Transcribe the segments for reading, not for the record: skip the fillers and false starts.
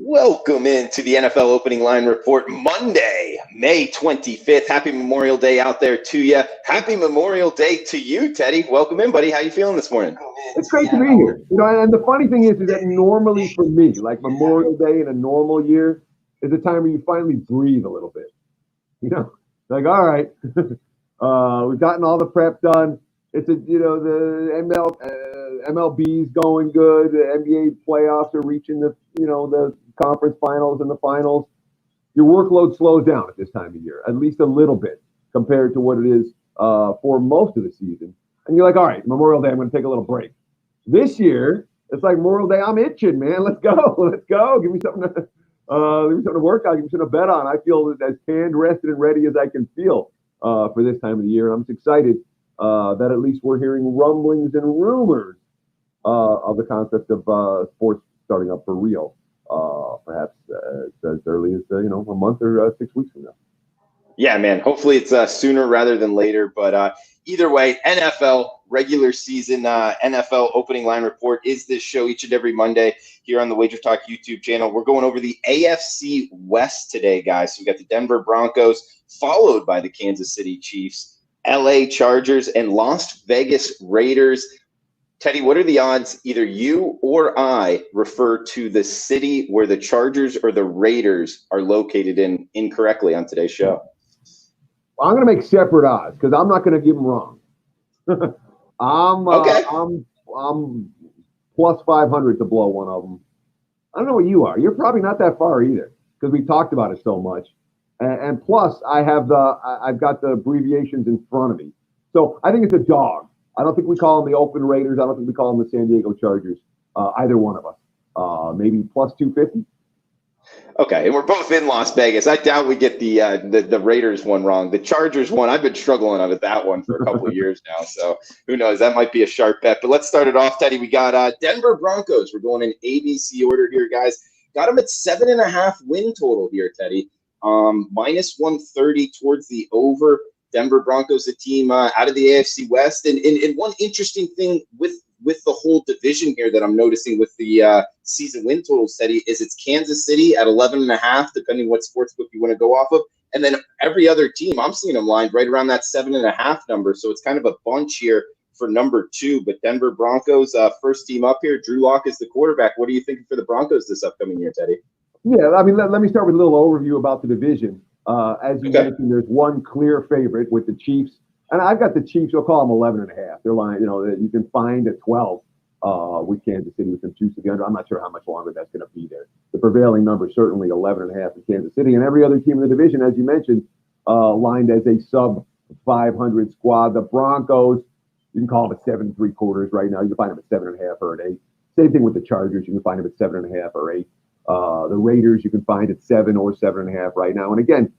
Welcome into the NFL Opening Line Report Monday, May 25th. Happy Memorial Day out there to you. Happy Memorial Day to you, Teddy. Welcome in, buddy. How you feeling this morning? It's great to be here. And the funny thing is that normally for me, like Memorial Day in a normal year is a time where you finally breathe a little bit. Like, all right, we've gotten all the prep done. It's the MLB's going good. The NBA playoffs are reaching the conference finals and the finals. Your workload slows down at this time of year, at least a little bit compared to what it is for most of the season. And you're like, all right, Memorial Day, I'm going to take a little break. This year, it's like Memorial Day, I'm itching, man. Let's go. Give me something to work on. Give me something to bet on. I feel as tanned, rested, and ready as I can feel for this time of the year. And I'm excited that at least we're hearing rumblings and rumors of the concept of sports starting up for real, perhaps as early as a month or 6 weeks from now. Yeah, man. Hopefully it's sooner rather than later. But either way, NFL regular season NFL Opening Line Report is this show each and every Monday here on the WagerTalk YouTube channel. We're going over the AFC West today, guys. So we got the Denver Broncos, followed by the Kansas City Chiefs, LA Chargers, and Las Vegas Raiders. Teddy, what are the odds either you or I refer to the city where the Chargers or the Raiders are located in incorrectly on today's show? Well, I'm going to make separate odds because I'm not going to give them wrong. I'm plus 500 to blow one of them. I don't know what you are. You're probably not that far either because we talked about it so much. And plus, I've got the abbreviations in front of me. So I think it's a dog. I don't think we call them the Oakland Raiders. I don't think we call them the San Diego Chargers. Either one of us. Maybe plus 250. Okay, and we're both in Las Vegas. I doubt we get the Raiders one wrong. The Chargers one, I've been struggling with that one for a couple of years now. So who knows? That might be a sharp bet. But let's start it off, Teddy. We got Denver Broncos. We're going in ABC order here, guys. Got them at 7.5 win total here, Teddy. Minus 130 towards the over. Denver Broncos, a team out of the AFC West. And one interesting thing with the whole division here that I'm noticing with the season win total steady is it's Kansas City at 11.5, depending what sportsbook you want to go off of. And then every other team, I'm seeing them lined right around that 7.5 number. So it's kind of a bunch here for number 2. But Denver Broncos, first team up here. Drew Lock is the quarterback. What are you thinking for the Broncos this upcoming year, Teddy? Yeah, I mean, let me start with a little overview about the division. As you mentioned, there's one clear favorite with the Chiefs. And I've got the Chiefs, we'll call them 11.5. They're lying, you can find at 12 with Kansas City with some juice at the under. I'm not sure how much longer that's going to be there. The prevailing number is certainly 11.5 in Kansas City. And every other team in the division, as you mentioned, lined as a sub-500 squad. The Broncos, you can call them at 7.75 right now. You can find them at 7.5 or at 8. Same thing with the Chargers. You can find them at 7.5 or 8. The Raiders, you can find at 7 or 7.5 right now. And again,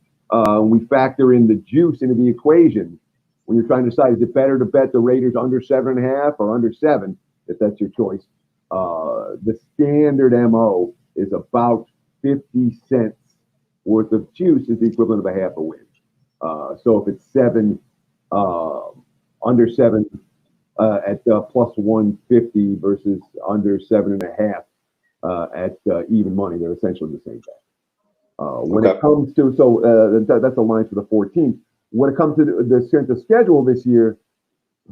we factor in the juice into the equation. When you're trying to decide, is it better to bet the Raiders under 7.5 or under 7, if that's your choice? The standard MO is about 50 cents worth of juice is the equivalent of a half a win. So if it's 7, under 7 at plus 150 versus under 7.5 at even money, they're essentially the same thing. When it comes to, that's a line for the 14th. When it comes to the strength of schedule this year,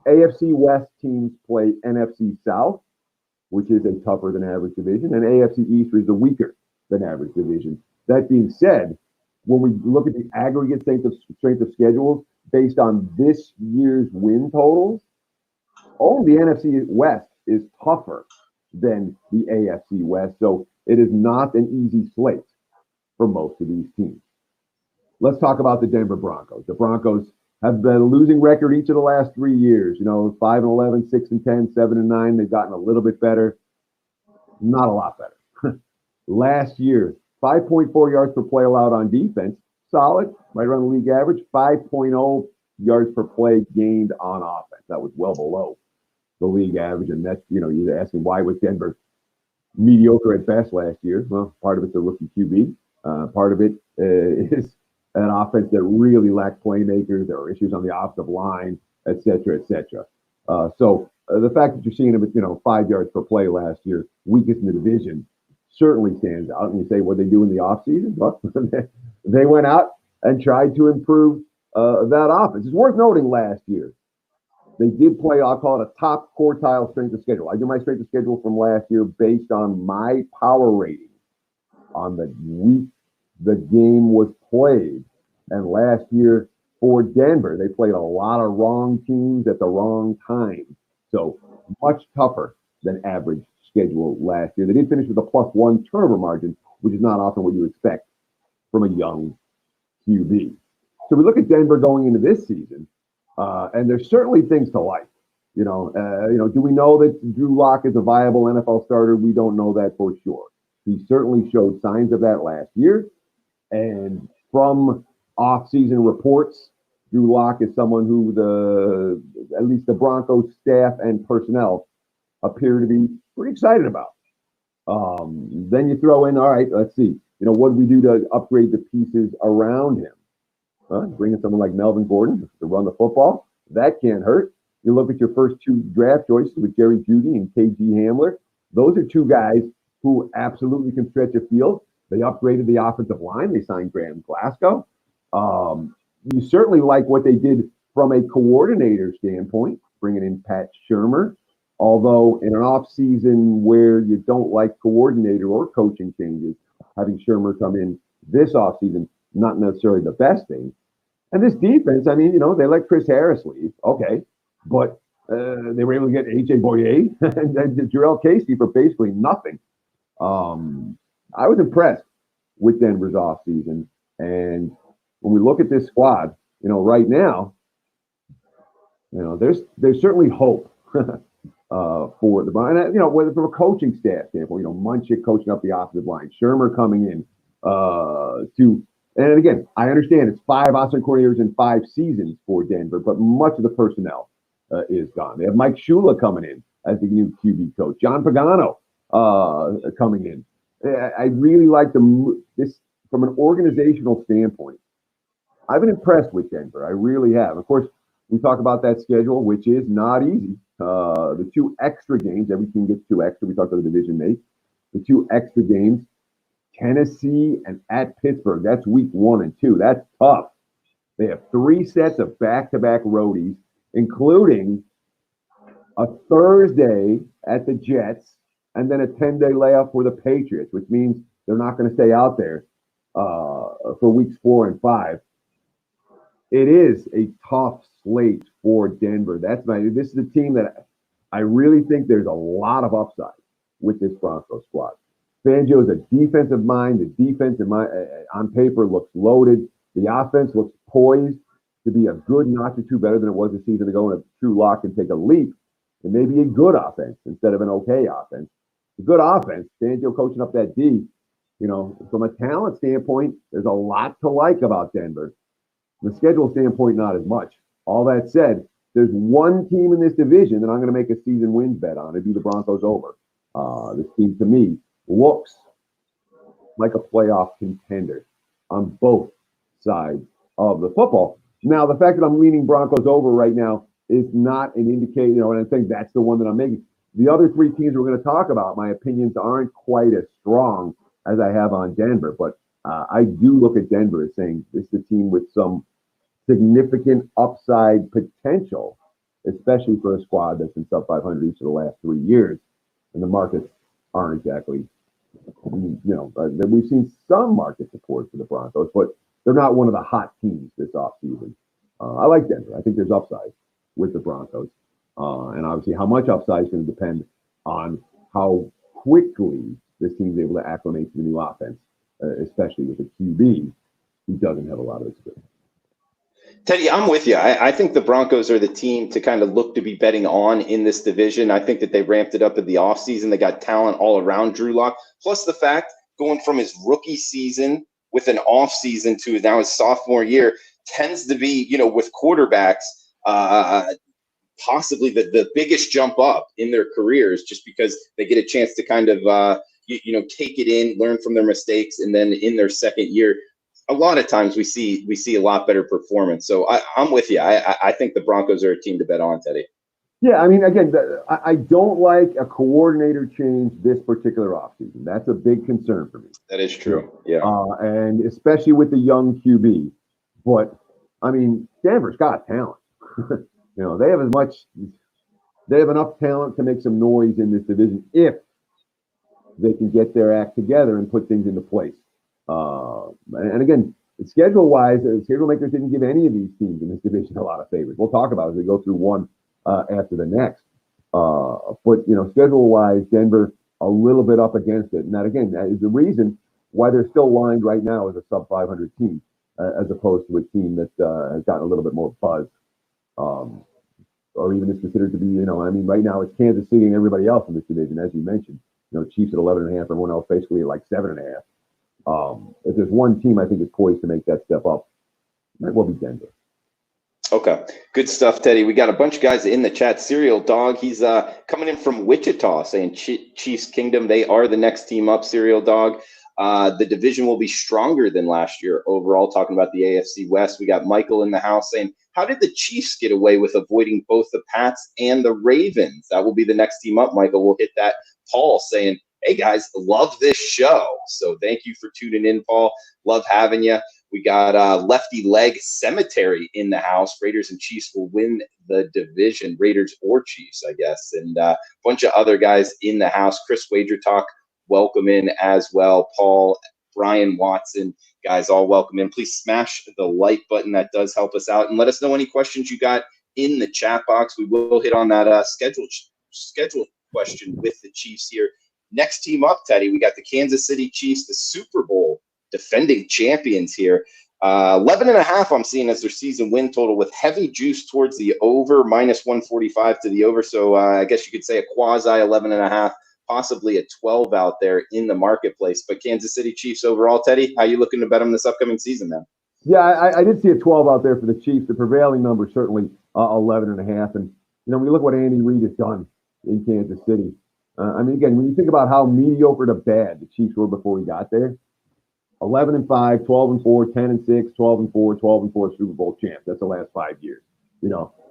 AFC West teams play NFC South, which is a tougher than average division, and AFC East is a weaker than average division. That being said, when we look at the aggregate strength of schedules based on this year's win totals, the NFC West is tougher than the AFC West, so it is not an easy slate for most of these teams. Let's talk about the Denver Broncos. The Broncos have been a losing record each of the last 3 years. 5-11, 6-10, 7-9. They've gotten a little bit better. Not a lot better. Last year, 5.4 yards per play allowed on defense. Solid, right around the league average. 5.0 yards per play gained on offense. That was well below the league average. And that's, you're asking why was Denver mediocre at best last year? Well, part of it's a rookie QB. Part of it is an offense that really lacked playmakers. There were issues on the offensive line, et cetera, et cetera. So the fact that you're seeing them at 5 yards per play last year, weakest in the division, certainly stands out. And you say, what they do in the offseason? Well, they went out and tried to improve that offense. It's worth noting last year, they did play, I'll call it a top quartile strength of schedule. I do my strength of schedule from last year based on my power rating on the week the game was played. And last year for Denver, they played a lot of wrong teams at the wrong time. So much tougher than average schedule last year. They did finish with a +1 turnover margin, which is not often what you expect from a young QB. So we look at Denver going into this season, and there's certainly things to like. Do we know that Drew Lock is a viable NFL starter? We don't know that for sure. He certainly showed signs of that last year. And from off-season reports, Drew Lock is someone who at least the Broncos staff and personnel appear to be pretty excited about. Then you throw in, all right, let's see, what do we do to upgrade the pieces around him? Bring in someone like Melvin Gordon to run the football. That can't hurt. You look at your first two draft choices with Jerry Jeudy and KG Hamler. Those are two guys who absolutely can stretch a field. They upgraded the offensive line. They signed Graham Glasgow. You certainly like what they did from a coordinator standpoint, bringing in Pat Shurmur. Although in an offseason where you don't like coordinator or coaching changes, having Shurmur come in this offseason, not necessarily the best thing. And this defense, they let Chris Harris leave. Okay. But they were able to get A.J. Boyer and Jarrell Casey for basically nothing. I was impressed with Denver's offseason. And when we look at this squad, right now, there's certainly hope for the Broncos. And, whether from a coaching staff standpoint, Munchik coaching up the offensive line, Shurmur coming in and again, I understand it's 5 offensive coordinators in 5 seasons for Denver, but much of the personnel is gone. They have Mike Shula coming in as the new QB coach, John Pagano coming in. I really like this from an organizational standpoint. I've been impressed with Denver. I really have. Of course, we talk about that schedule, which is not easy. The 2 extra games, every team gets 2 extra. We talked about the division mate. The 2 extra games, Tennessee and at Pittsburgh. That's week 1 and 2. That's tough. They have 3 sets of back-to-back roadies, including a Thursday at the Jets and then a 10-day layoff for the Patriots, which means they're not going to stay out there for weeks 4 and 5. It is a tough slate for Denver. This is a team that I really think there's a lot of upside with this Broncos squad. Fangio is a defensive mind. The defense on paper looks loaded. The offense looks poised to be a good notch or 2 better than it was a season ago, and a true lock and take a leap. It may be a good offense instead of an okay offense. A good offense, Fangio coaching up that D. From a talent standpoint, there's a lot to like about Denver. From a schedule standpoint, not as much. All that said, there's one team in this division that I'm going to make a season wins bet on. It'd be the Broncos over. This team, to me, looks like a playoff contender on both sides of the football. Now, the fact that I'm leaning Broncos over right now is not an indicator, and I think that's the one that I'm making. The other 3 teams we're going to talk about, my opinions aren't quite as strong as I have on Denver, but I do look at Denver as saying this is a team with some significant upside potential, especially for a squad that's been sub 500 each of the last 3 years, and the markets aren't exactly, we've seen some market support for the Broncos, but they're not one of the hot teams this offseason. I like Denver. I think there's upside with the Broncos. And obviously how much upside is going to depend on how quickly this team's able to acclimate to the new offense, especially with a QB who doesn't have a lot of experience. Teddy, I'm with you. I think the Broncos are the team to kind of look to be betting on in this division. I think that they ramped it up in the offseason. They got talent all around Drew Lock. Plus the fact, going from his rookie season with an offseason to now his sophomore year tends to be, with quarterbacks, possibly the biggest jump up in their careers, just because they get a chance to kind of, take it in, learn from their mistakes, and then in their second year, a lot of times we see a lot better performance. So I'm with you. I think the Broncos are a team to bet on, Teddy. Yeah, I mean, again, I don't like a coordinator change this particular offseason. That's a big concern for me. That is true. Yeah. And especially with the young QB. But, I mean, Denver's got talent. They have they have enough talent to make some noise in this division if they can get their act together and put things into place. And again, schedule-wise, schedule makers didn't give any of these teams in this division a lot of favors. We'll talk about it as we go through one after the next. But schedule-wise, Denver a little bit up against it, and that again that is the reason why they're still lined right now as a sub 500 team, as opposed to a team that has gotten a little bit more buzz, or even is considered to be. I mean, right now it's Kansas City and everybody else in this division, as you mentioned. Chiefs at 11.5, everyone else basically at like 7.5. If there's one team I think is poised to make that step up, it might well be Denver. Okay, good stuff, Teddy. We got a bunch of guys in the chat. Serial Dog, he's coming in from Wichita, saying Chiefs Kingdom, they are the next team up. Serial Dog, the division will be stronger than last year overall. Talking about the AFC West, we got Michael in the house saying, how did the Chiefs get away with avoiding both the Pats and the Ravens? That will be the next team up, Michael. We'll hit that. Paul saying, hey, guys, love this show. So thank you for tuning in, Paul. Love having you. We got Lefty Leg Cemetery in the house. Raiders and Chiefs will win the division. Raiders or Chiefs, I guess. And a bunch of other guys in the house. Chris WagerTalk, welcome in as well. Paul, Brian Watson, guys, all welcome in. Please smash the like button. That does help us out. And let us know any questions you got in the chat box. We will hit on that schedule question with the Chiefs here. Next team up, Teddy, we got the Kansas City Chiefs, the Super Bowl defending champions here. 11.5 I'm seeing as their season win total, with heavy juice towards the over, minus 145 to the over. So I guess you could say a quasi 11.5, possibly a 12 out there in the marketplace. But Kansas City Chiefs overall, Teddy, how you looking to bet them this upcoming season, man? Yeah, I did see a 12 out there for the Chiefs. The prevailing number is certainly 11.5. And, when you look what Andy Reid has done in Kansas City, I mean, again, when you think about how mediocre to bad the Chiefs were before he got there, 11-5, 12-4, 10-6, 12-4, 12-4 Super Bowl champs. That's the last 5 years.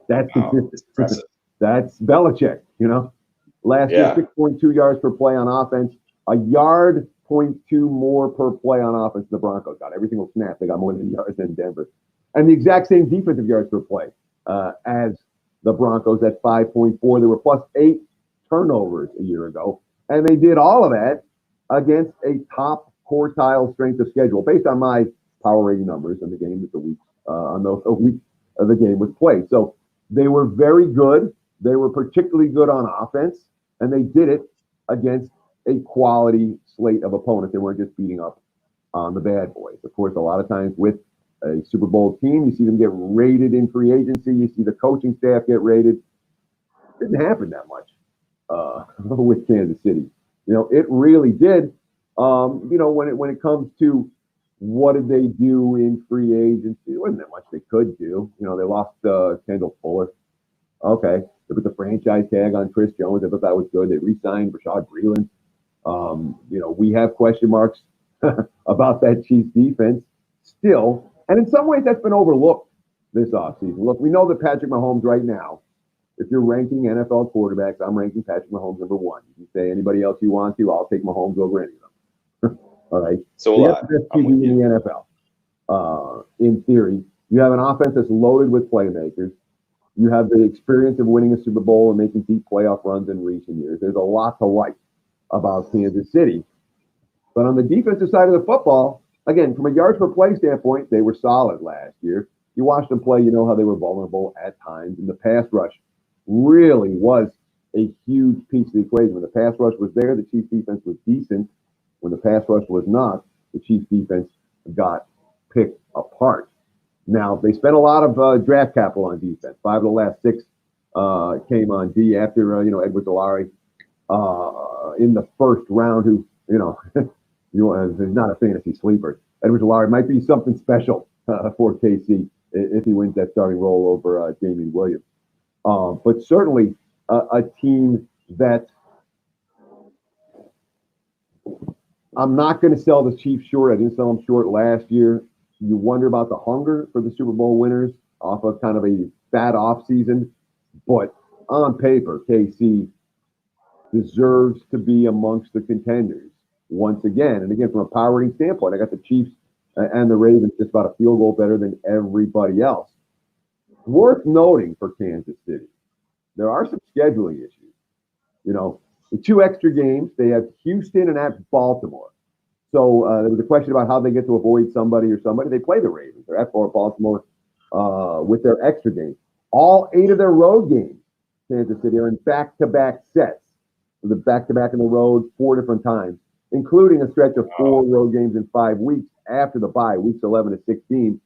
That's consistent. That's Belichick. Last year, 6.2 yards per play on offense, a yard 0.2 more per play on offense. The Broncos got every single snap. They got more than yards than Denver, and the exact same defensive yards per play as the Broncos at 5.4. They were plus 8 turnovers a year ago, and they did all of that against a top quartile strength of schedule based on my power rating numbers in the game that the week of the game was played. So they were very good. They were particularly good on offense, and they did it against a quality slate of opponents. They weren't just beating up on the bad boys. Of course, a lot of times with a Super Bowl team, you see them get rated in free agency. You see the coaching staff get rated. It didn't happen that much with Kansas City. It really did. When it comes to what did they do in free agency, it wasn't that much they could do. They lost Kendall Fuller. Okay. They put the franchise tag on Chris Jones. I thought that was good. They re-signed Rashad Breeland. We have question marks about that Chiefs defense still. And in some ways, that's been overlooked this offseason. Look, we know that Patrick Mahomes right now, if you're ranking NFL quarterbacks, I'm ranking Patrick Mahomes number 1. You can say anybody else you want to, I'll take Mahomes over any of them. All right. So you have the best QB in the NFL. In theory, you have an offense that's loaded with playmakers. You have the experience of winning a Super Bowl and making deep playoff runs in recent years. There's a lot to like about Kansas City. But on the defensive side of the football, again, from a yards per play standpoint, they were solid last year. You watched them play, you know how they were vulnerable at times. And the pass rush really was a huge piece of the equation. When the pass rush was there, the Chiefs defense was decent. When the pass rush was not, the Chiefs defense got picked apart. Now, they spent a lot of draft capital on defense. 5 of the last 6 came on D after, Edward Delary in the first round, who, is not a fantasy sleeper. Edward Delary might be something special for KC if he wins that starting role over Damian Williams. But certainly a team that I'm not going to sell the Chiefs short. I didn't sell them short last year. You wonder about the hunger for the Super Bowl winners off of kind of a bad offseason. But on paper, KC deserves to be amongst the contenders once again. And again, from a power rating standpoint, I got the Chiefs and the Ravens just about a field goal better than everybody else. Worth noting for Kansas City, there are some scheduling issues. You know, the 2 extra games, they have Houston and at Baltimore. So there was a question about how they get to avoid somebody or somebody. They play the Ravens. They're at Baltimore with their extra games. All 8 of their road games, Kansas City, are in back-to-back sets. So the back-to-back in the road 4 different times, including a stretch of 4 road games in 5 weeks after the bye, weeks 11 to 16.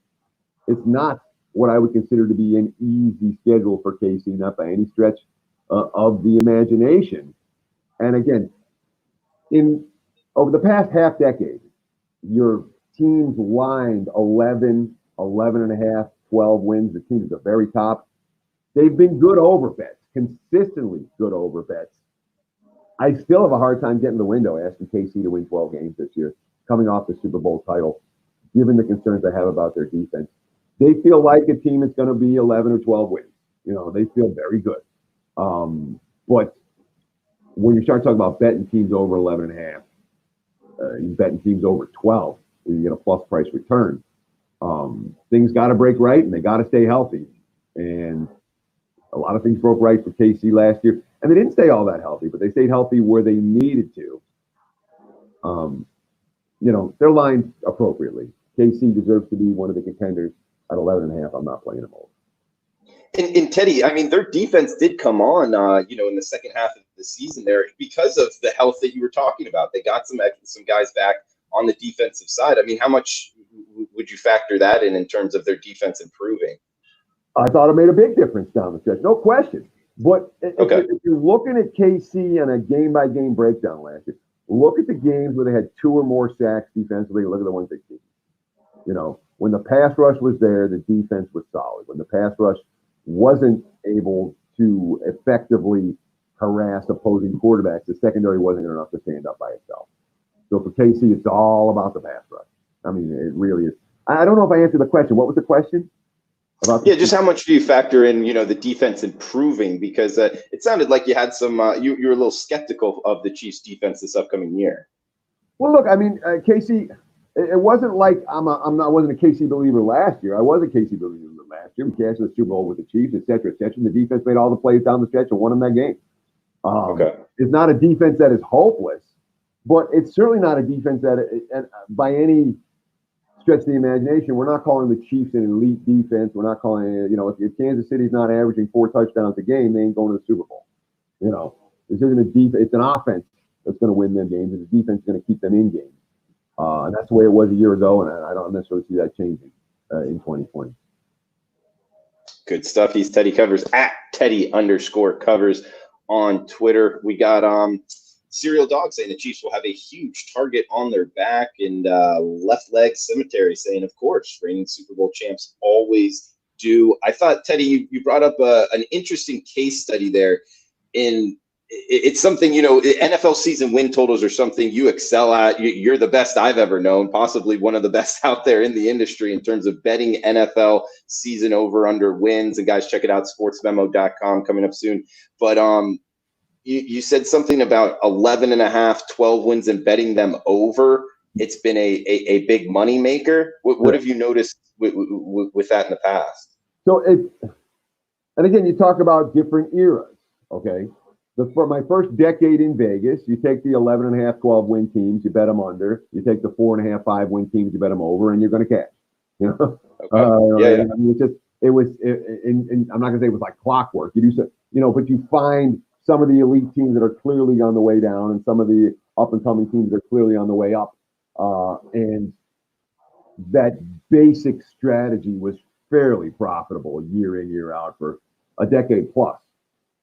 It's not what I would consider to be an easy schedule for KC, not by any stretch of the imagination. And again, over the past half decade, your teams lined 11 and a half, 12 wins. The teams at the very top, they've been good over bets, consistently good over bets. I still have a hard time getting the window asking KC to win 12 games this year, coming off the Super Bowl title, given the concerns I have about their defense. They feel like a team that's going to be 11 or 12 wins. You know, they feel very good. But when you start talking about betting teams over 11 and a half, you betting teams over 12, you get a plus price return. Things got to break right, and they got to stay healthy. And a lot of things broke right for KC last year. And they didn't stay all that healthy, but they stayed healthy where they needed to. You know, they're lined appropriately. KC deserves to be one of the contenders at 11 and a half. I'm not playing them over. And Teddy, I mean, their defense did come on, you know, in the second half of the season there because of the health that you were talking about. They got some guys back on the defensive side. I mean, how much would you factor that in terms of their defense improving? I thought it made a big difference down the stretch, no question. But if you're looking at KC on a game-by-game breakdown last year, look at the games where they had 2 or more sacks defensively. Look at the ones they didn't. You know, when the pass rush was there, the defense was solid. When the pass rush wasn't able to effectively harass opposing quarterbacks, the secondary wasn't good enough to stand up by itself. So for KC, it's all about the pass rush. I mean, it really is. I don't know if I answered the question. What was the question? Just how much do you factor in, you know, the defense improving? Because it sounded like you had some, you were a little skeptical of the Chiefs' defense this upcoming year. Well, look, I mean, KC, it wasn't like I wasn't a KC believer last year. I was a KC believer last year. We cashed the Super Bowl with the Chiefs, et cetera, et cetera. And the defense made all the plays down the stretch and won them that game. It's not a defense that is hopeless, but it's certainly not a defense that, by any stretch of the imagination, we're not calling the Chiefs an elite defense. We're not calling it, you know, if Kansas City's not averaging 4 touchdowns a game, they ain't going to the Super Bowl. You know, this isn't a defense. It's an offense that's going to win them games, and the defense is going to keep them in games. And that's the way it was a year ago, and I don't necessarily see that changing in 2020. Good stuff. He's Teddy Covers at Teddy_Covers on Twitter. We got Serial Dog saying the Chiefs will have a huge target on their back, and Left Leg Cemetery saying, of course, reigning Super Bowl champs always do. I thought, Teddy, you brought up an interesting case study there. It's something, you know, NFL season win totals are something you excel at. You're the best I've ever known, possibly one of the best out there in the industry in terms of betting NFL season over under wins. And guys, check it out, sportsmemo.com, coming up soon. But you said something about 11 and a half, 12 wins and betting them over. It's been a big money maker. What have you noticed with that in the past? So and again, you talk about different eras, okay? For my first decade in Vegas, you take the 11 and a half, 12 win teams, you bet them under. You take the 4 and a half, 5 win teams, you bet them over, and you're going to cash. You know, yeah. I mean, I'm not going to say it was like clockwork. You do so, you know, but you find some of the elite teams that are clearly on the way down, and some of the up and coming teams that are clearly on the way up, and that basic strategy was fairly profitable year in, year out for a decade plus.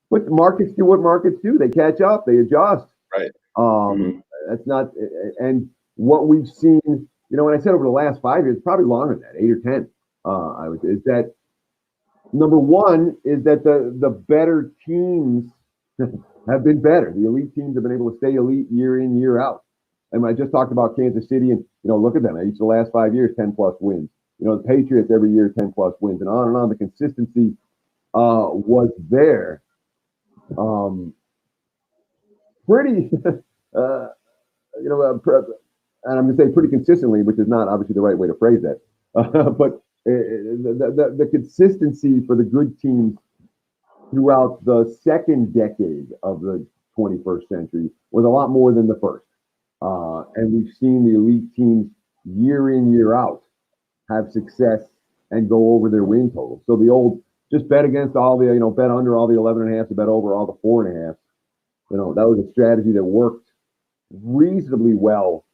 But the markets do what markets do. They catch up. They adjust. Right. That's not – and what we've seen, you know, when I said over the last 5 years, probably longer than that, 8 or 10, is that number one is that the better teams have been better. The elite teams have been able to stay elite year in, year out. And I just talked about Kansas City, and, you know, look at them. Each of the last 5 years, 10-plus wins. You know, the Patriots every year, 10-plus wins. And on. The consistency was there. Pretty, and I'm going to say pretty consistently, which is not obviously the right way to phrase that, but the consistency for the good teams throughout the second decade of the 21st century was a lot more than the first. And we've seen the elite teams year in, year out have success and go over their win total. So the old just bet against all the, bet under all the 11.5 to bet over all the 4.5. That was a strategy that worked reasonably well,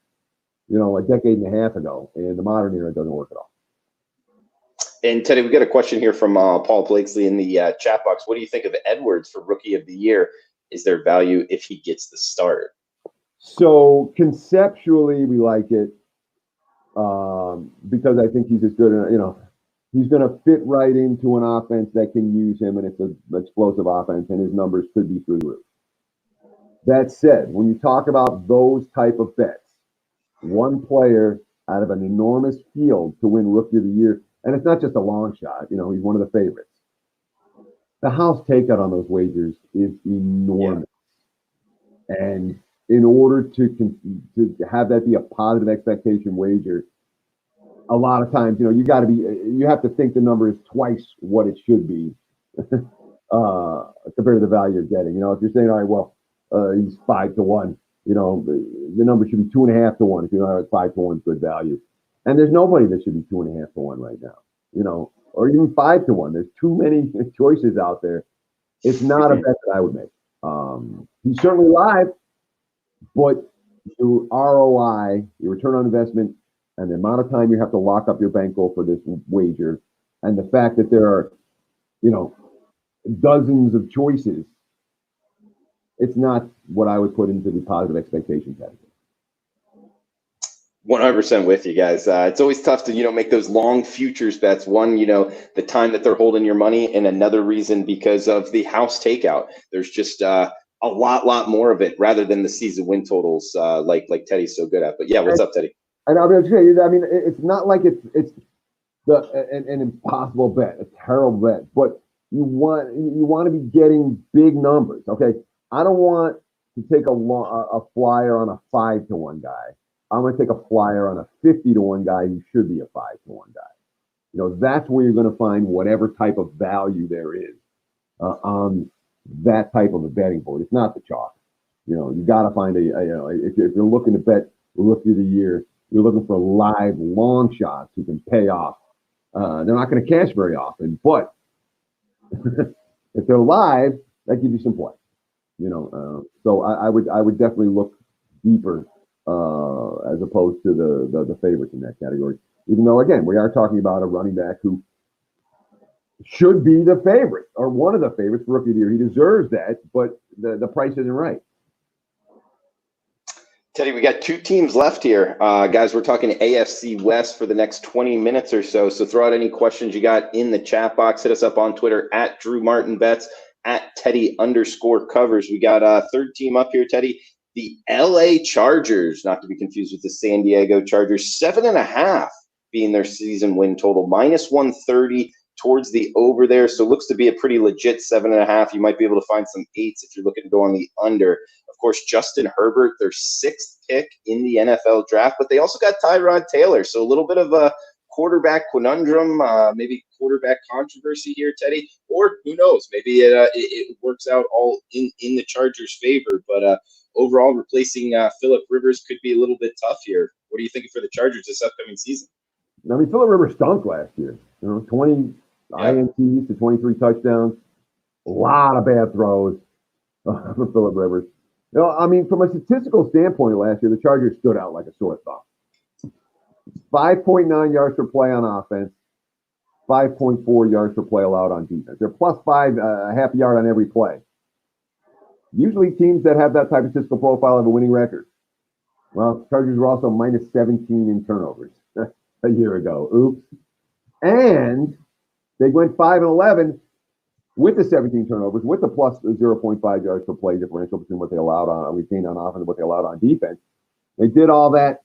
a decade and a half ago. In the modern era, it doesn't work at all. And Teddy, we got a question here from Paul Blakesley in the chat box. What do you think of Edwards for Rookie of the Year? Is there value if he gets the start? So conceptually, we like it because I think he's as good. He's going to fit right into an offense that can use him, and it's an explosive offense, and his numbers could be through the roof. That said, when you talk about those type of bets, one player out of an enormous field to win Rookie of the Year, and it's not just a long shot. He's one of the favorites. The house takeout on those wagers is enormous. Yeah. And in order to have that be a positive expectation wager, a lot of times, you have to think the number is twice what it should be compared to the value you're getting. If you're saying, all right, well, he's 5-1, the number should be 2.5 to 1. If you're 5 to 1 is good value. And there's nobody that should be 2.5 to 1 right now, or even 5 to 1. There's too many choices out there. It's not a bet that I would make. He's certainly live, but your ROI, your return on investment, and the amount of time you have to lock up your bankroll for this wager, and the fact that there are, dozens of choices, it's not what I would put into the positive expectation category. 100% with you guys. It's always tough to, make those long futures bets. One, the time that they're holding your money, and another reason because of the house takeout. There's just a lot more of it rather than the season win totals like Teddy's so good at. But yeah, what's up, Teddy? And I'll be honest with you, it's not like it's an impossible bet, a terrible bet, but you want to be getting big numbers. Okay, I don't want to take a flyer on a 5 to 1 guy. I'm going to take a flyer on a 50 to 1 guy who should be a 5 to 1 guy. That's where you're going to find whatever type of value there is on that type of a betting board. It's not the chalk. You got to find if you're looking to bet Rookie of the Year, you're looking for live long shots who can pay off. They're not going to cash very often, but if they're live, that gives you some play. So I would definitely look deeper as opposed to the favorites in that category. Even though, again, we are talking about a running back who should be the favorite or one of the favorites for Rookie of the Year. He deserves that, but the price isn't right. Teddy, we got 2 teams left here. Guys, we're talking AFC West for the next 20 minutes or so. So throw out any questions you got in the chat box. Hit us up on Twitter at DrewMartinBets, at Teddy_covers. We got a third team up here, Teddy. The LA Chargers, not to be confused with the San Diego Chargers, 7.5 being their season win total, -130 towards the over there. So it looks to be a pretty legit 7.5. You might be able to find some 8s if you're looking to go on the under. Of course, Justin Herbert, their 6th pick in the NFL draft, but they also got Tyrod Taylor. So a little bit of a quarterback conundrum, maybe quarterback controversy here, Teddy, or who knows, maybe it works out all in the Chargers' favor. But overall, replacing Phillip Rivers could be a little bit tough here. What are you thinking for the Chargers this upcoming season? Phillip Rivers stunk last year. 20 INTs to 23 touchdowns, a lot of bad throws for Phillip Rivers. From a statistical standpoint last year, the Chargers stood out like a sore thumb. 5.9 yards per play on offense, 5.4 yards per play allowed on defense. They're +5, a half yard on every play. Usually teams that have that type of statistical profile have a winning record. Well, Chargers were also -17 in turnovers a year ago. Oops. And they went 5-11 with the 17 turnovers, with the plus 0.5 yards per play differential between what they allowed on retained on offense and what they allowed on defense. They did all that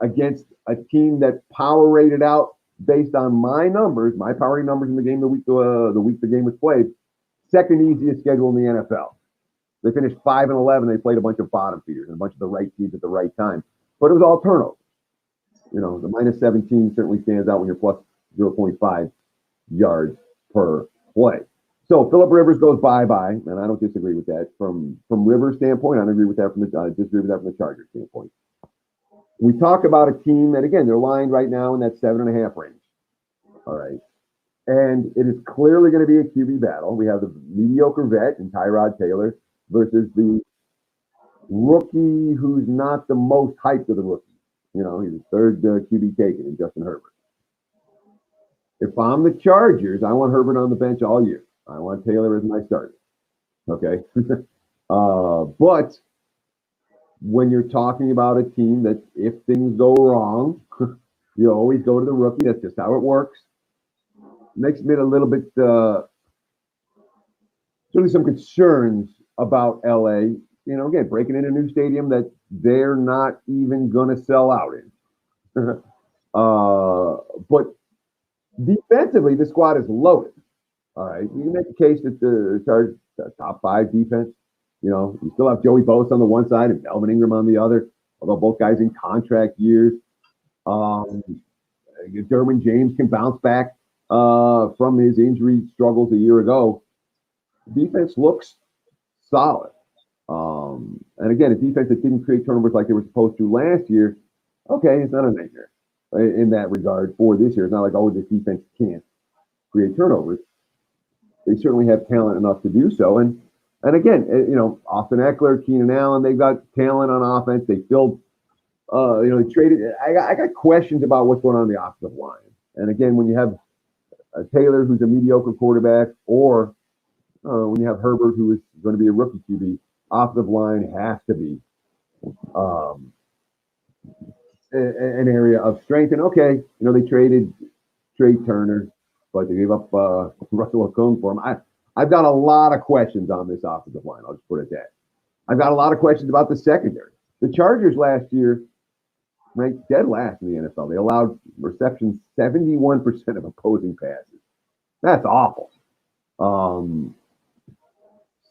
against a team that power rated out based on my numbers, my power numbers in the game the week the game was played, second easiest schedule in the NFL. They finished 5-11. They played a bunch of bottom feeders and a bunch of the right teams at the right time. But it was all turnovers. The -17 certainly stands out when you're plus 0.5 yards per play. So Phillip Rivers goes bye-bye, and I don't disagree with that. From Rivers' standpoint, I don't agree with that disagree with that from the Chargers standpoint. We talk about a team that, again, they're lined right now in that 7.5 range. All right. And it is clearly going to be a QB battle. We have the mediocre vet in Tyrod Taylor versus the rookie who's not the most hyped of the rookies. He's the third QB taken in Justin Herbert. If I'm the Chargers, I want Herbert on the bench all year. I want Taylor as my starter. Okay. But when you're talking about a team that if things go wrong, you always go to the rookie. That's just how it works. Makes me a little bit, certainly some concerns about LA. Again, breaking in a new stadium that they're not even going to sell out in. But defensively, the squad is loaded. All right. You can make a case that the Chargers top 5 defense. You still have Joey Bosa on the one side and Melvin Ingram on the other, although both guys in contract years. Derwin James can bounce back from his injury struggles a year ago. Defense looks solid. And again, a defense that didn't create turnovers like they were supposed to last year, okay, it's not a nightmare in that regard for this year. It's not like, this defense can't create turnovers. They certainly have talent enough to do so. And again, Austin Eckler, Keenan Allen, they've got talent on offense. They filled, they traded. I got questions about what's going on the offensive line. And again, when you have Taylor, who's a mediocre quarterback, or when you have Herbert, who is going to be a rookie QB, offensive line has to be an area of strength. And okay, they traded Trey Turner, but they gave up Russell Okung for him. I've got a lot of questions on this offensive line. I'll just put it at that. I've got a lot of questions about the secondary. The Chargers last year ranked dead last in the NFL. They allowed receptions 71% of opposing passes. That's awful.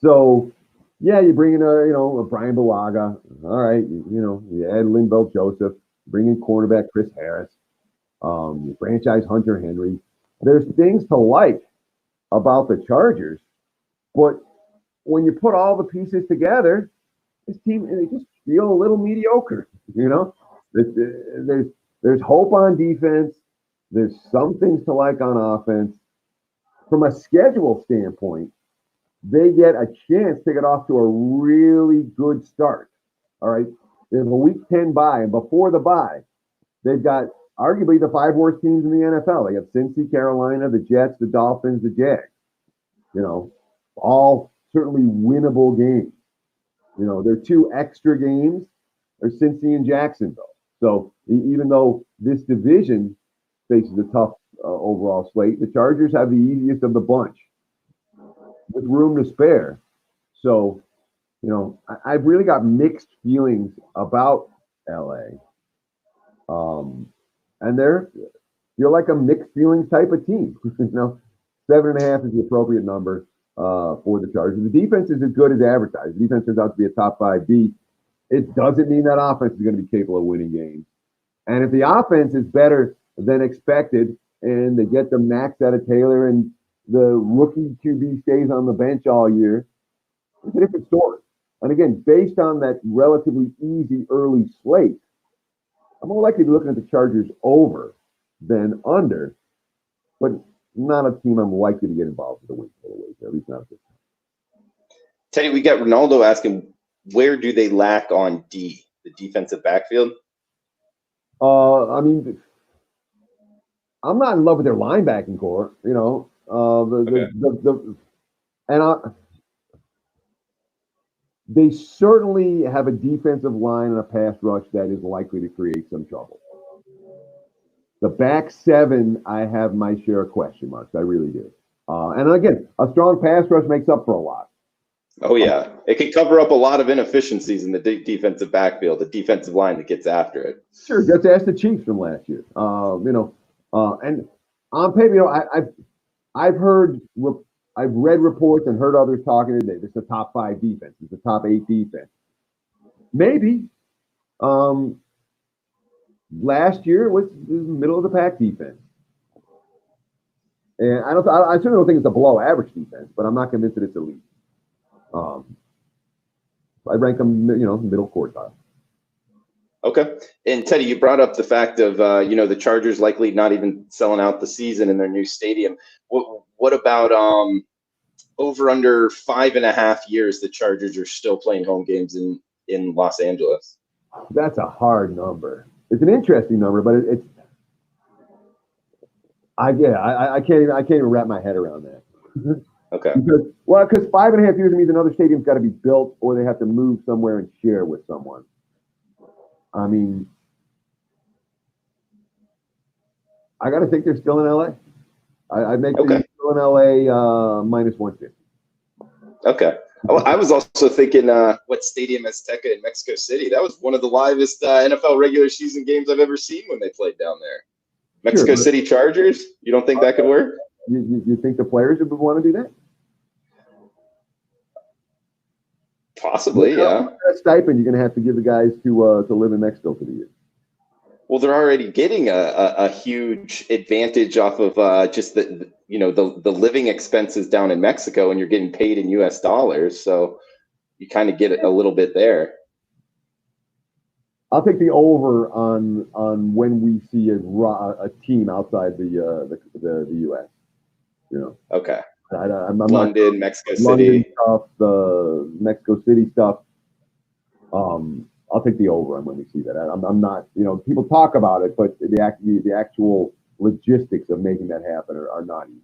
So, yeah, you bring in a Brian Bulaga. All right, you add Linval Joseph, bring in cornerback Chris Harris, you franchise Hunter Henry. There's things to like about the Chargers, but when you put all the pieces together, this team, they just feel a little mediocre. There's hope on defense. There's some things to like on offense. From a schedule standpoint, they get a chance to get off to a really good start. All right. They have a week 10 bye, and before the bye, they've got arguably the 5 worst teams in the NFL. They have Cincy, Carolina, the Jets, the Dolphins, the Jags. All certainly winnable games. Their 2 extra games are Cincy and Jacksonville. So even though this division faces a tough overall slate, the Chargers have the easiest of the bunch with room to spare. So, I've really got mixed feelings about LA. And you're like a mixed feelings type of team. 7.5 is the appropriate number for the Chargers. The defense is as good as advertised. The defense turns out to be a top 5 D. It doesn't mean that offense is going to be capable of winning games. And if the offense is better than expected and they get the max out of Taylor and the rookie QB stays on the bench all year, it's a different story. And again, based on that relatively easy early slate, I'm more likely to be looking at the Chargers over than under, but not a team I'm likely to get involved with the win for the week, at least not at this time. Teddy, we got Ronaldo asking, where do they lack on the defensive backfield? I'm not in love with their linebacking core, they certainly have a defensive line and a pass rush that is likely to create some trouble. The back 7, I have my share of question marks. I really do. And again, a strong pass rush makes up for a lot. Oh, yeah. It can cover up a lot of inefficiencies in the defensive backfield, the defensive line that gets after it. Sure. Just ask the Chiefs from last year. And on paper, I've heard I've read reports and heard others talking today. This is a top 5 defense. It's a top 8 defense. Maybe. Last year was middle of the pack defense. And I certainly don't think it's a below average defense, but I'm not convinced that it's elite. I rank them, middle quartile. Okay. And Teddy, you brought up the fact of, the Chargers likely not even selling out the season in their new stadium. What about over under 5.5 years the Chargers are still playing home games in Los Angeles? That's a hard number. It's an interesting number, but I can't even wrap my head around that. Okay. Because 5.5 years means another stadium's got to be built, or they have to move somewhere and share with someone. I mean, I got to think they're still in LA. I make them still in LA minus 150. Okay. I was also thinking, what Stadium Azteca in Mexico City? That was one of the livest NFL regular season games I've ever seen when they played down there. Mexico City Chargers? You don't think that could work? You think the players would want to do that? Possibly, yeah. What stipend you're going to have to give the guys to live in Mexico for the year? Well, they're already getting a huge advantage off of just the living expenses down in Mexico, and you're getting paid in U.S. dollars, so you kind of get a little bit there. I'll take the over on when we see a team outside the U.S. Okay. I'm London, Mexico City stuff, the Mexico City stuff. I'll take the over on when we see that. I'm not, people talk about it, but the actual logistics of making that happen are not easy.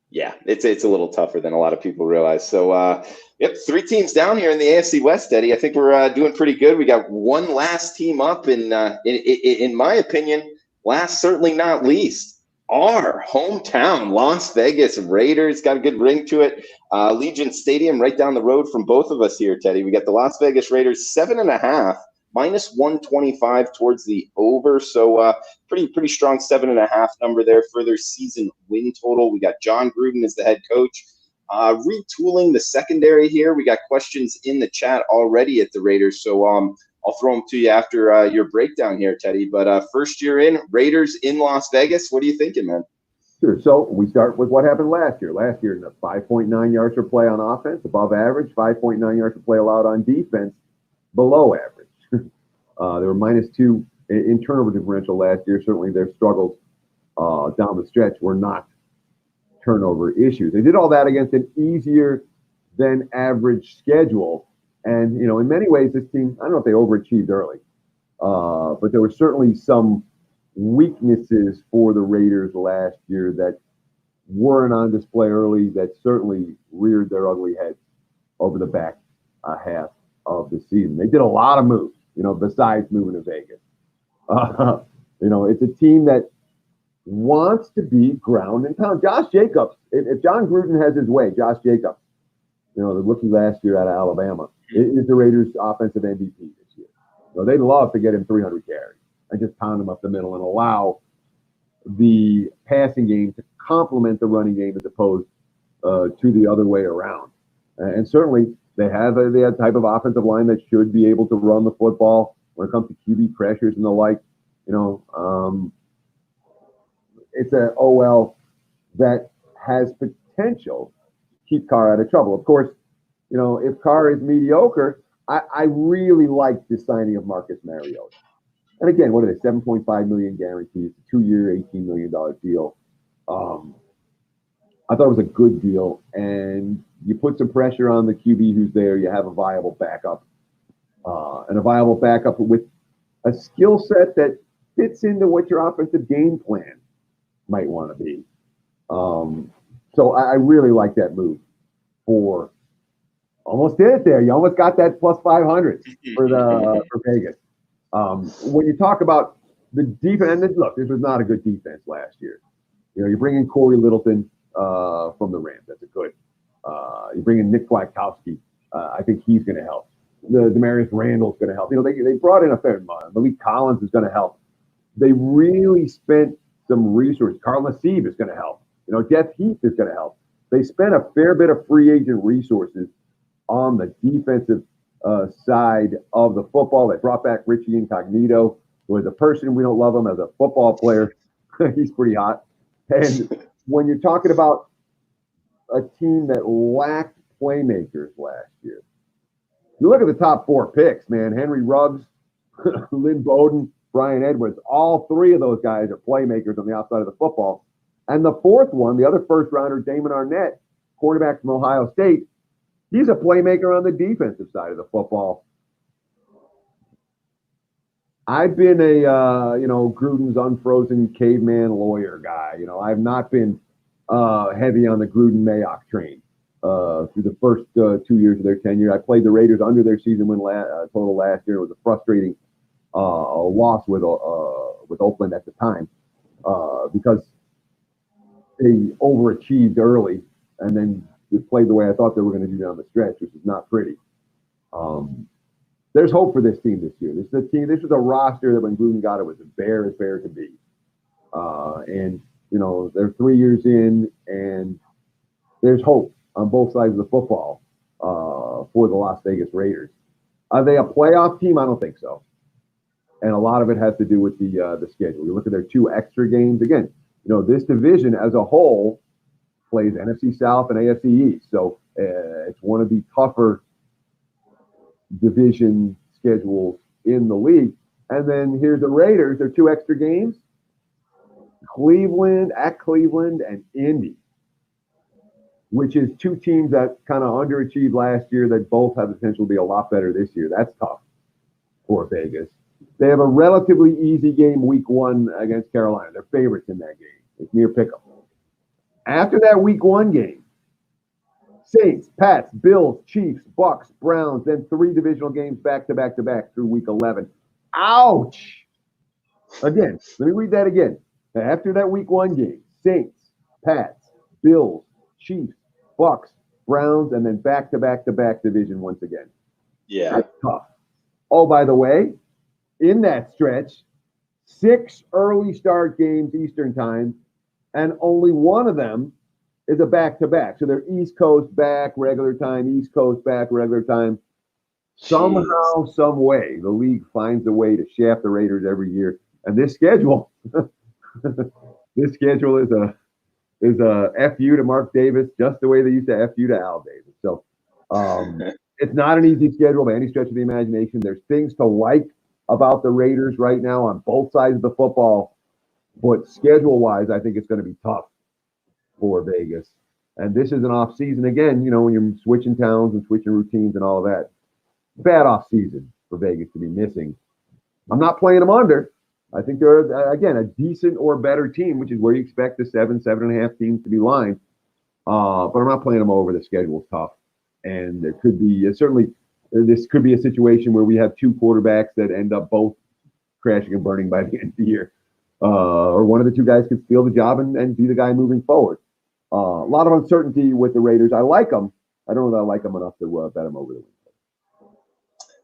Yeah, it's a little tougher than a lot of people realize. So, 3 teams down here in the AFC West, Eddie. I think we're doing pretty good. We got one last team up, and in my opinion, last certainly not least, our hometown Las Vegas Raiders. Got a good ring to it. Legion Stadium right down the road from both of us here, Teddy. We got the Las Vegas Raiders 7.5, minus 125 towards the over. So pretty strong 7.5 number there for their season win total. We got John Gruden as the head coach. Retooling the secondary here. We got questions in the chat already at the Raiders. So I'll throw them to you after your breakdown here, Teddy. But first year in, Raiders in Las Vegas. What are you thinking, man? Sure. So we start with what happened last year. Last year, 5.9 yards per play on offense, above average. 5.9 yards per play allowed on defense, below average. They were -2 in turnover differential last year. Certainly their struggles down the stretch were not turnover issues. They did all that against an easier than average schedule. And, in many ways, this team, I don't know if they overachieved early, but there were certainly some weaknesses for the Raiders last year that weren't on display early, that certainly reared their ugly heads over the back half of the season. They did a lot of moves, besides moving to Vegas. It's a team that wants to be ground and pound. Josh Jacobs, if John Gruden has his way, Josh Jacobs, the rookie last year out of Alabama, is the Raiders' offensive MVP this year. They'd love to get him 300 carries and just pound him up the middle and allow the passing game to complement the running game as opposed to the other way around. And certainly they have a type of offensive line that should be able to run the football when it comes to QB pressures and the like. It's an OL that has potential to keep Carr out of trouble. Of course, if Carr is mediocre, I really like the signing of Marcus Mariota. And again, what are they? $7.5 million guarantees, 2-year, $18 million deal. I thought it was a good deal, and you put some pressure on the QB who's there. You have a viable backup, and a viable backup with a skill set that fits into what your offensive game plan might want to be. So I really like that move for. Almost did it there. You almost got that plus 500 for Vegas. When you talk about the defense, and look, this was not a good defense last year. You bring in Corey Littleton from the Rams. That's a good. You bring in Nick Kwiatkowski. I think he's going to help. Demarius Randall's going to help. They brought in a fair amount. Malik Collins is going to help. They really spent some resources. Carl Nassib is going to help. Jeff Heath is going to help. They spent a fair bit of free agent resources on the defensive side of the football. They brought back Richie Incognito, who is a person. We don't love him as a football player. He's pretty hot. And when you're talking about a team that lacked playmakers last year, you look at the top 4 picks, man. Henry Ruggs, Lynn Bowden, Brian Edwards. All 3 of those guys are playmakers on the outside of the football. And the 4th one, the other first-rounder, Damon Arnett, quarterback from Ohio State, he's a playmaker on the defensive side of the football. I've been a, Gruden's unfrozen caveman lawyer guy. I've not been heavy on the Gruden-Mayock train through the first 2 years of their tenure. I played the Raiders under their season win total last year. It was a frustrating loss with Oakland at the time because they overachieved early and then just played the way I thought they were going to do down the stretch, which is not pretty. There's hope for this team this year. This is a team. This was a roster that when Gruden got it was as bare could be. And they're 3 years in, and there's hope on both sides of the football for the Las Vegas Raiders. Are they a playoff team? I don't think so. And a lot of it has to do with the schedule. You look at their 2 extra games. Again, this division as a whole plays NFC South and AFC East. So it's one of the tougher division schedules in the league. And then here's the Raiders. Their 2 extra games, Cleveland and Indy, which is 2 teams that kind of underachieved last year that both have the potential to be a lot better this year. That's tough for Vegas. They have a relatively easy game week 1 against Carolina. They're favorites in that game. It's near pick'em. After that week 1 game, Saints, Pats, Bills, Chiefs, Bucks, Browns, then 3 divisional games back to back through week 11. Ouch! Again, let me read that again. After that week 1 game, Saints, Pats, Bills, Chiefs, Bucks, Browns, and then back to back division once again. Yeah. That's tough. Oh, by the way, in that stretch, 6 early start games Eastern time, and only one of them is a back-to-back. So they're East Coast back, regular time, East Coast back, regular time. Somehow, some way, the league finds a way to shaft the Raiders every year. And this schedule, is a FU to Mark Davis, just the way they used to FU to Al Davis. So it's not an easy schedule by any stretch of the imagination. There's things to like about the Raiders right now on both sides of the football. But schedule-wise, I think it's going to be tough for Vegas. And this is an off season again, when you're switching towns and switching routines and all of that. Bad off season for Vegas to be missing. I'm not playing them under. I think they're, again, a decent or better team, which is where you expect the 7.5 teams to be lined. But I'm not playing them over. The schedule's tough. And there could be, this could be a situation where we have 2 quarterbacks that end up both crashing and burning by the end of the year. Or one of the 2 guys could steal the job and be the guy moving forward. A lot of uncertainty with the Raiders. I like them. I don't know that I like them enough to bet them over the weekend.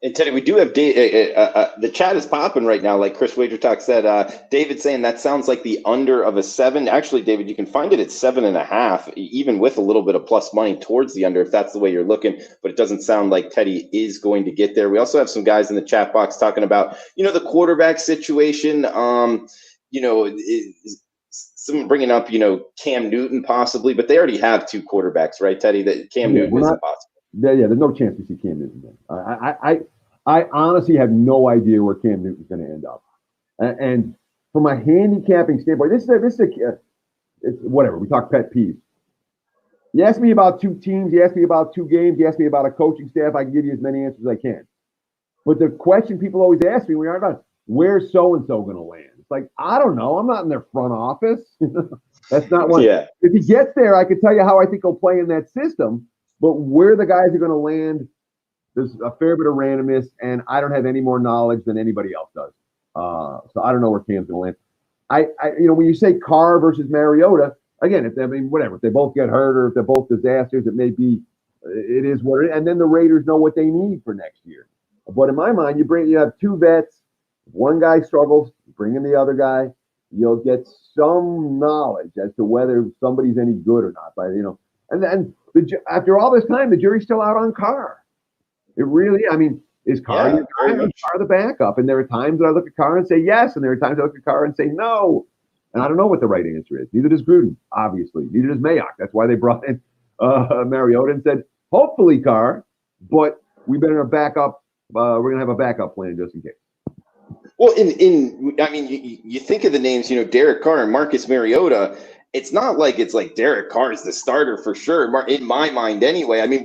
And Teddy, we do have the chat is popping right now. Like Chris WagerTalk said, David saying that sounds like the under of a 7. Actually, David, you can find it at 7.5, even with a little bit of plus money towards the under if that's the way you're looking. But it doesn't sound like Teddy is going to get there. We also have some guys in the chat box talking about, the quarterback situation. Someone bringing up, Cam Newton possibly, but they already have 2 quarterbacks, right, Teddy? That Cam Newton is impossible. Yeah, there's no chance we see Cam Newton then. I honestly have no idea where Cam Newton's going to end up. And from a handicapping standpoint, this is it's whatever. We talk pet peeves. You ask me about 2 teams. You ask me about 2 games. You ask me about a coaching staff. I can give you as many answers as I can. But the question people always ask me when you're about where's so-and-so going to land? It's like, I don't know. I'm not in their front office. That's not one. Yeah. If he gets there, I could tell you how I think he'll play in that system. But where the guys are going to land, there's a fair bit of randomness, and I don't have any more knowledge than anybody else does. So I don't know where Cam's going to land. When you say Carr versus Mariota, again, whatever. If they both get hurt or if they're both disasters, it is what it is. And then the Raiders know what they need for next year. But in my mind, you have 2 vets. If one guy struggles, you bring in the other guy. You'll get some knowledge as to whether somebody's any good or not. And then after all this time, the jury's still out on Carr. It really, I mean, is Carr your guy or is Carr the backup? And there are times that I look at Carr and say yes, and there are times I look at Carr and say no. And I don't know what the right answer is. Neither does Gruden, obviously. Neither does Mayock. That's why they brought in Mariota and said, hopefully Carr, but we better backup. We're going to have a backup plan just in case. Well, I mean, you think of the names, Derek Carr and Marcus Mariota. It's not like it's like Derek Carr is the starter for sure, in my mind anyway. I mean,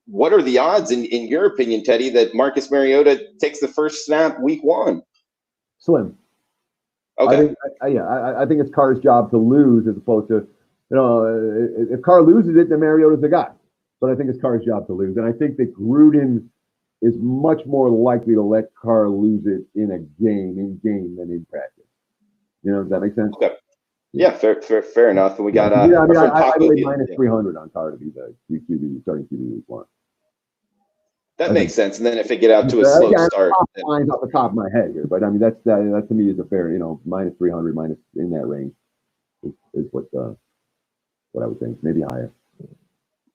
what are the odds, in your opinion, Teddy, that Marcus Mariota takes the first snap week 1? Slim. Okay. I think it's Carr's job to lose as opposed to, if Carr loses it, then Mariota's the guy. But I think it's Carr's job to lose. And I think that Gruden is much more likely to let Carr lose it in game than in practice. Does that make sense? Okay. Yeah, fair enough. And we got I laid minus 300 on Carr to be the QB starting QB week 1. That makes sense. And then if they get out to a slow start, lines off the top of my head here, but I mean that to me is a fair, minus 300, minus in that range is what I would think, maybe higher.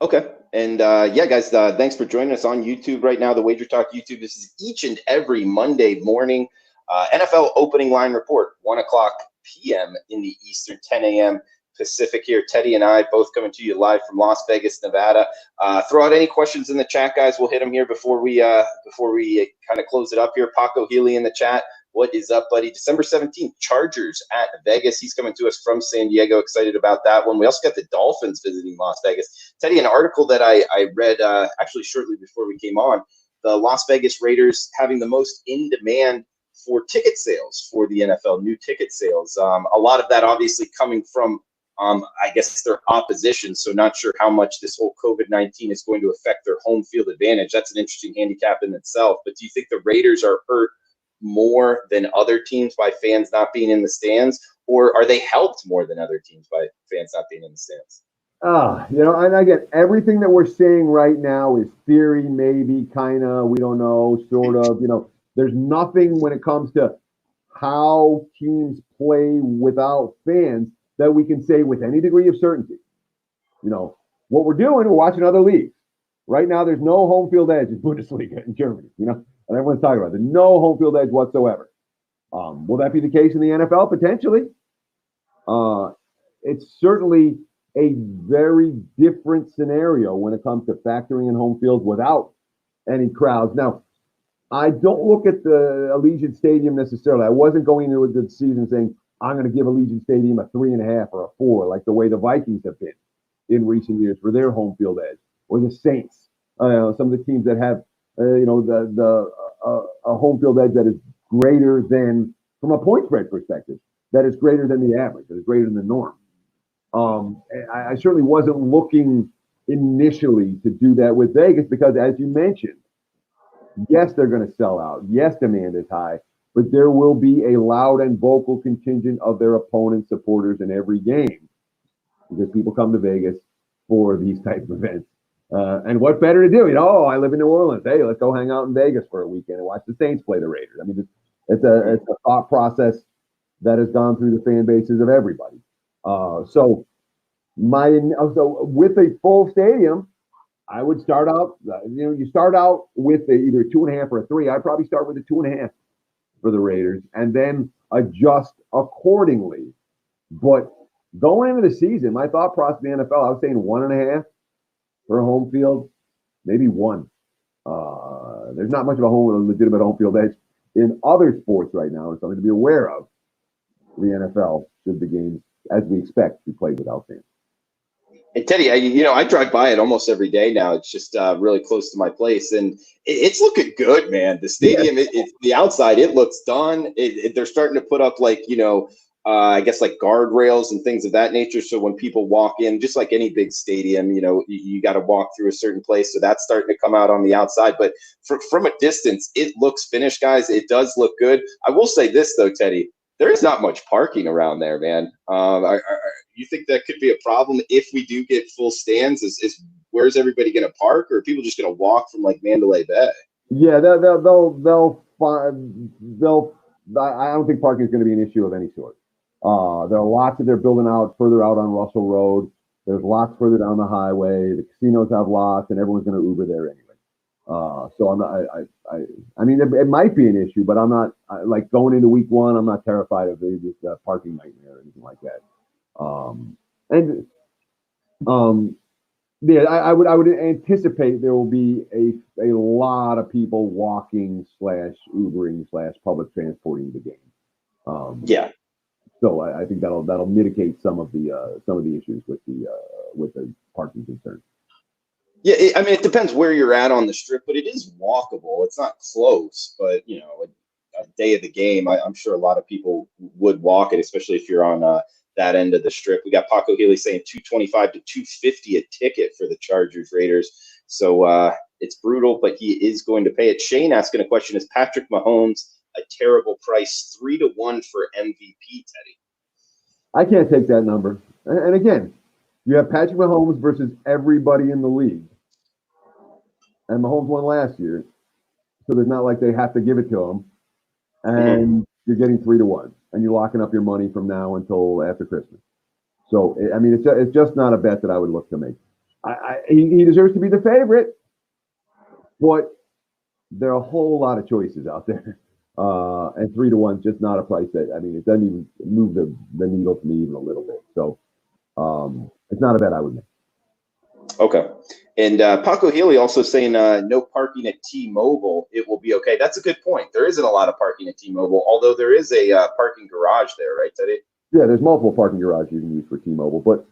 Okay. And guys, thanks for joining us on YouTube right now, the WagerTalk YouTube. This is each and every Monday morning NFL opening line report, 1:00 p.m. in the Eastern, 10 a.m. Pacific here. Teddy and I both coming to you live from Las Vegas, Nevada. Throw out any questions in the chat, guys. We'll hit them here before we kind of close it up here. Paco Healy in the chat. What is up, buddy? December 17th, Chargers at Vegas. He's coming to us from San Diego. Excited about that one. We also got the Dolphins visiting Las Vegas. Teddy, an article that I read actually shortly before we came on, the Las Vegas Raiders having the most in demand for ticket sales for the NFL, new ticket sales. A lot of that obviously coming from I guess their opposition, so not sure how much this whole COVID-19 is going to affect their home field advantage. That's an interesting handicap in itself. But do you think the Raiders are hurt more than other teams by fans not being in the stands, or are they helped more than other teams by fans not being in the stands? And again, everything that we're seeing right now is theory, maybe, kind of, we don't know, sort of, there's nothing when it comes to how teams play without fans that we can say with any degree of certainty. What we're doing, we're watching other leagues. Right now, there's no home field edge in Bundesliga in Germany, and everyone's talking about it. There's no home field edge whatsoever. Will that be the case in the NFL? Potentially. It's certainly a very different scenario when it comes to factoring in home field without any crowds. Now, I don't look at the Allegiant Stadium necessarily. I wasn't going into the season saying, I'm going to give Allegiant Stadium a 3.5 or a 4, like the way the Vikings have been in recent years for their home field edge, or the Saints. Some of the teams that have, a home field edge that is greater than, from a point spread perspective, that is greater than the average, that is greater than the norm. I certainly wasn't looking initially to do that with Vegas because, as you mentioned, yes, they're going to sell out. Yes, demand is high. But there will be a loud and vocal contingent of their opponent supporters in every game because people come to Vegas for these types of events. And what better to do? I live in New Orleans. Hey, let's go hang out in Vegas for a weekend and watch the Saints play the Raiders. I mean, it's a thought process that has gone through the fan bases of everybody. So with a full stadium, I would start out. You start out with either a 2.5 or a 3. I'd probably start with a 2.5. For the Raiders, and then adjust accordingly. But going into the season, my thought process in the NFL, I was saying 1.5 for a home field, maybe 1. There's not much of a legitimate home field edge in other sports right now. It's something to be aware of. The NFL should the games, as we expect, be played without fans. And Teddy, I drive by it almost every day now. It's just really close to my place, and it's looking good, man. The stadium, it's the outside, it looks done. They're starting to put up I guess like guardrails and things of that nature. So when people walk in, just like any big stadium, you got to walk through a certain place. So that's starting to come out on the outside. But from a distance, it looks finished, guys. It does look good. I will say this though, Teddy. There is not much parking around there, man. You think that could be a problem if we do get full stands? Where's everybody going to park, or are people just going to walk from like Mandalay Bay? Yeah, they'll find. I don't think parking is going to be an issue of any sort. There are lots that they're building out further out on Russell Road. There's lots further down the highway. The casinos have lots, and everyone's going to Uber there anyway. So I'm not. I mean, it might be an issue, but I'm not like going into week one. I'm not terrified of this parking nightmare or anything like that. Yeah, I would anticipate there will be a lot of people walking / Ubering / public transporting the game. Yeah. So I think that'll mitigate some of the issues with the parking concern. Yeah, I mean, it depends where you're at on the strip, but it is walkable. It's not close, but a day of the game, I'm sure a lot of people would walk it, especially if you're on that end of the strip. We got Paco Healy saying $225 to $250 a ticket for the Chargers Raiders. So it's brutal, but he is going to pay it. Shane asking a question: is Patrick Mahomes a terrible price, 3-1 for MVP, Teddy? I can't take that number. And again, you have Patrick Mahomes versus everybody in the league. And Mahomes won last year. So there's not like they have to give it to him. And you're getting 3-1. And you're locking up your money from now until after Christmas. So, I mean, it's just not a bet that I would look to make. He deserves to be the favorite. But there are a whole lot of choices out there. And 3-1 is just not a price that, I mean, it doesn't even move the needle for me even a little bit. So it's not a bet I would make. Okay. And Paco Healy also saying no parking at T-Mobile. It will be okay. That's a good point. There isn't a lot of parking at T-Mobile, although there is a parking garage there, right, Teddy? Yeah, there's multiple parking garages you can use for T-Mobile. But,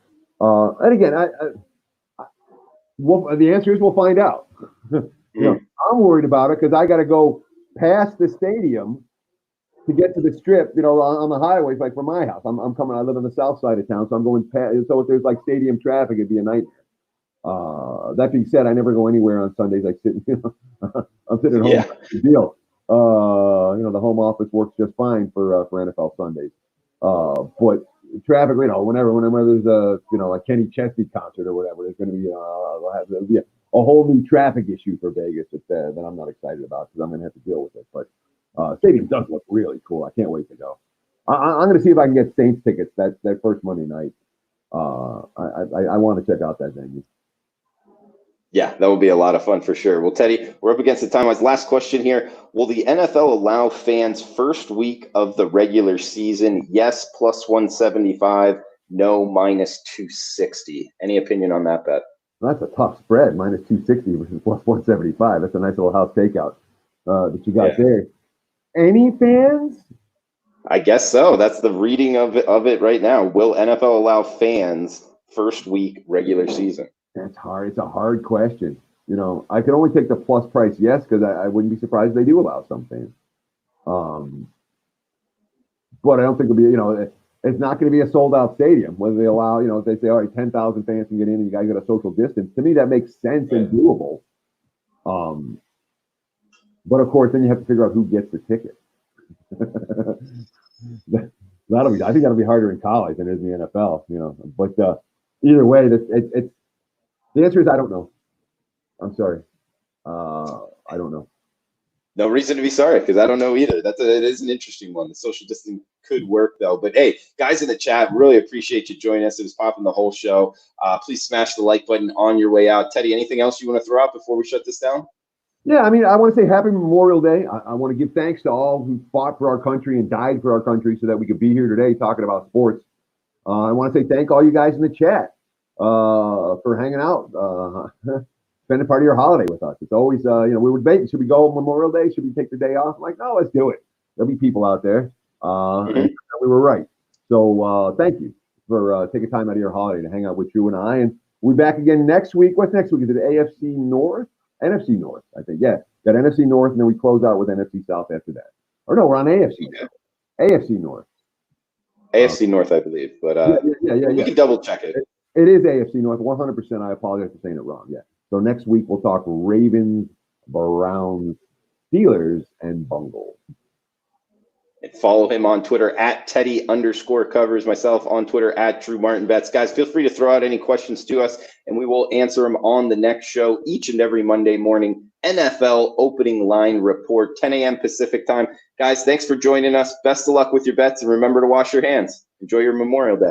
and again, the answer is we'll find out. I'm worried about it because I got to go past the stadium to get to the strip, on the highways, like from my house. I'm coming, I live on the south side of town, so I'm going past. So if there's like stadium traffic, it'd be a nightmare. That being said, I never go anywhere on Sundays. I sit, I'm sitting at home. Yeah. Deal. The home office works just fine for NFL Sundays. But traffic, whenever there's a Kenny Chesney concert or whatever, there's going to be there'll be a whole new traffic issue for Vegas that I'm not excited about because I'm going to have to deal with it. But stadium does look really cool. I can't wait to go. I'm going to see if I can get Saints tickets that first Monday night. I want to check out that venue. Yeah, that would be a lot of fun for sure. Well, Teddy, we're up against the time. Last question here. Will the NFL allow fans first week of the regular season? Yes, plus 175. No, minus 260. Any opinion on that bet? That's a tough spread, minus 260 versus plus 175. That's a nice little house takeout that you got there. Any fans? I guess so. That's the reading of it right now. Will NFL allow fans first week regular season? That's hard. It's a hard question. I can only take the plus price, yes, because I wouldn't be surprised if they do allow some fans. But I don't think it'll be, it's not going to be a sold out stadium. Whether they allow, if they say, all right, 10,000 fans can get in and you guys got a social distance, to me, that makes sense and doable. But of course, then you have to figure out who gets the ticket. I think that'll be harder in college than it is in the NFL, but either way, the answer is I don't know. I'm sorry. I don't know. No reason to be sorry because I don't know either. It is an interesting one. The social distancing could work though. But hey, guys in the chat, really appreciate you joining us. It was popping the whole show. Please smash the like button on your way out. Teddy, anything else you want to throw out before we shut this down? Yeah, I mean, I want to say Happy Memorial Day. I want to give thanks to all who fought for our country and died for our country so that we could be here today talking about sports. I want to say thank all you guys in the chat for hanging out, spending part of your holiday with us. It's always, we were debating, should we go on Memorial Day? Should we take the day off? I'm like, no, let's do it. There'll be people out there. And we were right. So thank you for taking time out of your holiday to hang out with Drew and I. And we'll be back again next week. What's next week? Is it AFC North? NFC North, I think. Yeah, got NFC North, and then we close out with NFC South after that. Or no, we're on AFC. Yeah. AFC North. AFC North, I believe. But we can double check it. It is AFC North, 100%. I apologize for saying it wrong. Yeah. So next week we'll talk Ravens, Browns, Steelers, and Bungles. And follow him on Twitter at Teddy_covers, myself on Twitter at Drew Martin Bets. Guys, feel free to throw out any questions to us, and we will answer them on the next show each and every Monday morning. NFL Opening Line Report, 10 a.m. Pacific time. Guys, thanks for joining us. Best of luck with your bets, and remember to wash your hands. Enjoy your Memorial Day.